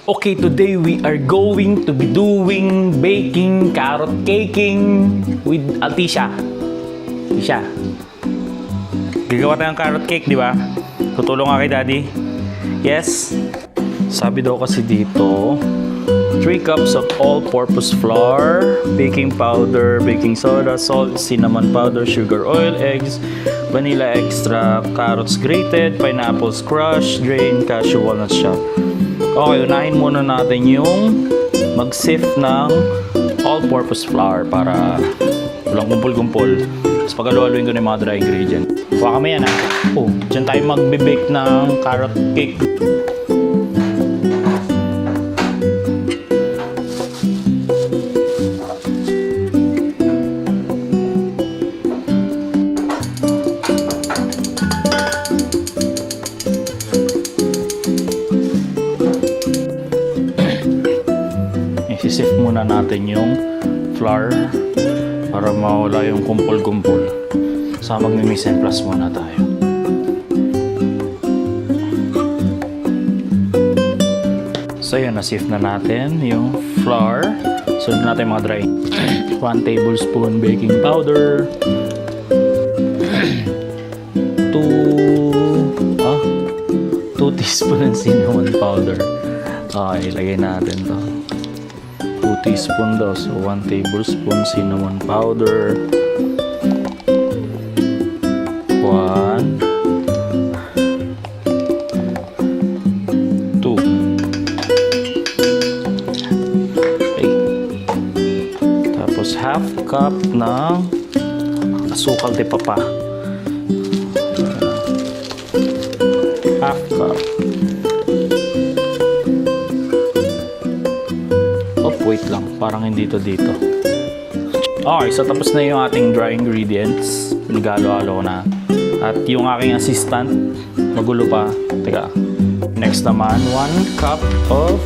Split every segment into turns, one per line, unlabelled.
Okay, today we are going to be doing baking carrot caking with Altisha. Altisha, gagawa tayong carrot cake, di ba? Tutulong ka kay Daddy? Yes? Sabi daw kasi dito, 3 cups of all-purpose flour, baking powder, baking soda, salt, cinnamon powder, sugar, oil, eggs, vanilla extract, carrots grated, pineapples crushed, drained, cashew, walnuts shop. Okay, unahin muna natin yung mag-sift ng all-purpose flour para walang kumpul-kumpul. Tapos pagkaluhaluin ko na yung mga dry ingredient. Huwag kami yan ha. Oh, dyan tayo magbe-bake ng carrot cake. Isisift muna natin yung flour para mawala yung kumpul-kumpul. So magmi-mix and plus muna tayo. So yun, na-sift na natin yung flour. Sunod natin mga dry. 1 tablespoon baking powder. 2 teaspoon ng cinnamon powder. Okay, ilagay natin to. 2 teaspoon daw. So, 1 tablespoon cinnamon powder. 1 2 okay. Tapos, half cup ng asukal de papa. Half cup. Wait lang, parang hindi to dito. Okay, so tapos na yung ating dry ingredients. Pinagalo-halo na. At yung aking assistant, magulo pa. Teka, next naman, 1 cup of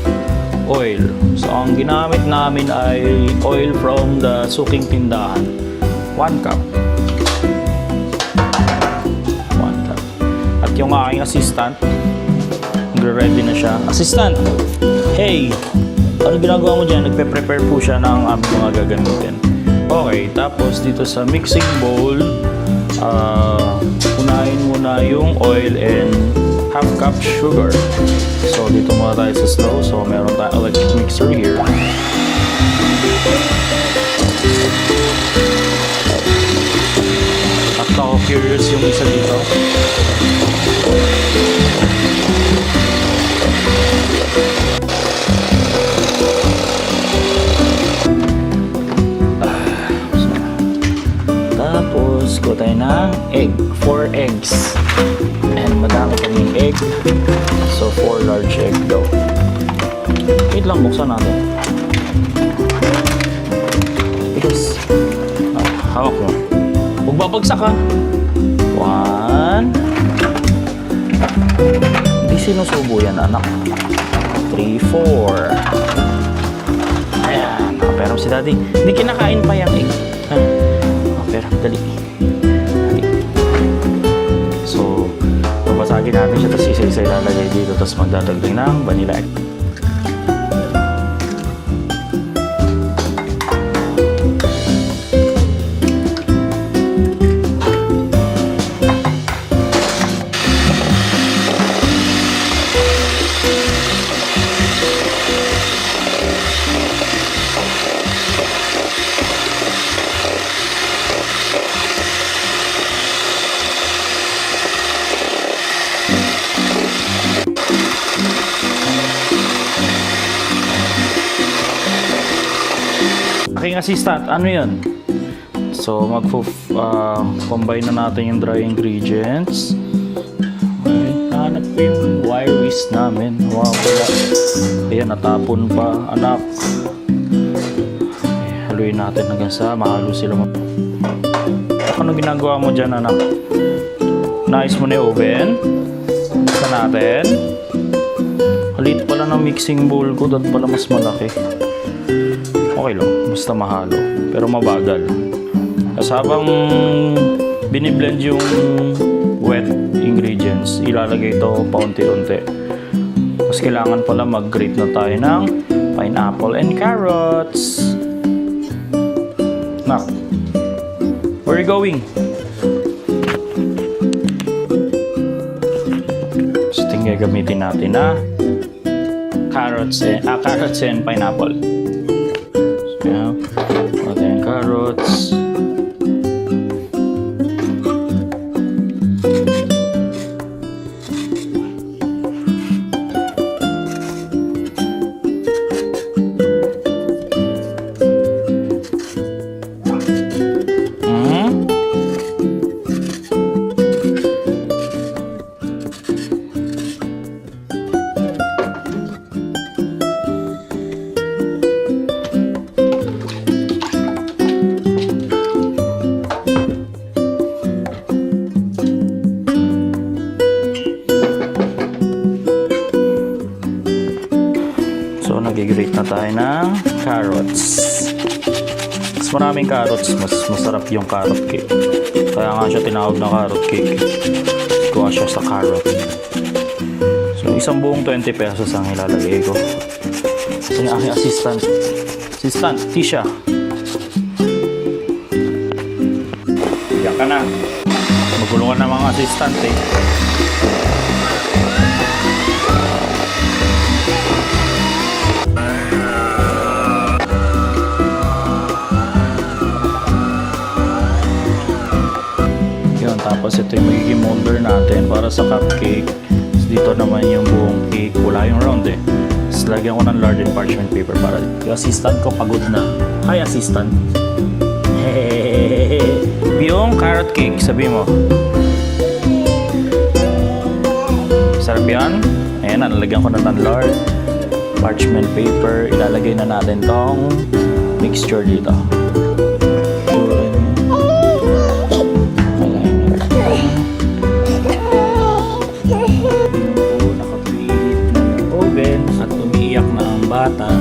oil. So ang ginamit namin ay oil from the suking tindahan. 1 cup. 1 cup. At yung aking assistant, nagre-ready na siya. Assistant! Hey! Ano ginagawa mo dyan? Nagpe-prepare po siya ng aming mga gagamitin. Okay, tapos dito sa mixing bowl, unahin muna yung oil and half cup sugar. So dito muna tayo sa stove. So meron tayong electric mixer here. At ako curious yung isa dito. Go tayo ng egg. 4 eggs. And madami kaming egg. So 4 large egg daw. Wait lang, buksan natin. Because hawak mo. Huwag babagsak ka. 1. Hindi sinusubo yan, anak. 3, 4. Ayan. Pero si Daddy, hindi kinakain pa yung egg. Pero dali. So, babasagin natin siya, tapos isa-isa ilalagay dito, tapos magdadagdag ng vanilla extract. Aking assistant, ano yun? So, combine na natin yung dry ingredients. Okay, hanap ko yung wire whisk namin. Wow, wala. Ayan, natapon pa, anak. Okay, haluin natin hanggang sa mahalo sila. Ano ginagawa mo dyan, anak? Nice mo na yung oven. Basta natin. Halit pala ng mixing bowl ko, dahil pala mas malaki. Okay lang, basta mahalo, pero mabagal. Kasi habang biniblend yung wet ingredients, ilalagay ito paunti-unti. Tapos kailangan pala mag-grate na tayo ng pineapple and carrots. Nak, where are you going? So, tingnan gamitin natin na carrots and pineapple. So, yan. Ito yung carrots. So, nag-grate na tayo ng carrots. Mas maraming carrots, mas masarap yung carrot cake. Kaya nga siya tinawag na carrot cake. Kuha siya sa carrot. So, isang buong 20 pesos ang ilalagay ko. Kasi yung aking assistant. Assistant, Tisha. Diyan ka na. Magulungan ng mga assistant eh. Tapos ito yung magiging molder natin para sa cupcake. Tapos dito naman yung buong cake. Wala yung round eh. Tapos lagyan ko ng lard and parchment paper para yung assistant ko pagod na. Hi assistant. Hehehehe. Yung carrot cake, sabi mo. Sarap yan. Ayan, nalagyan ko na ng lard, parchment paper. Ilalagay na natin tong mixture dito. Bata.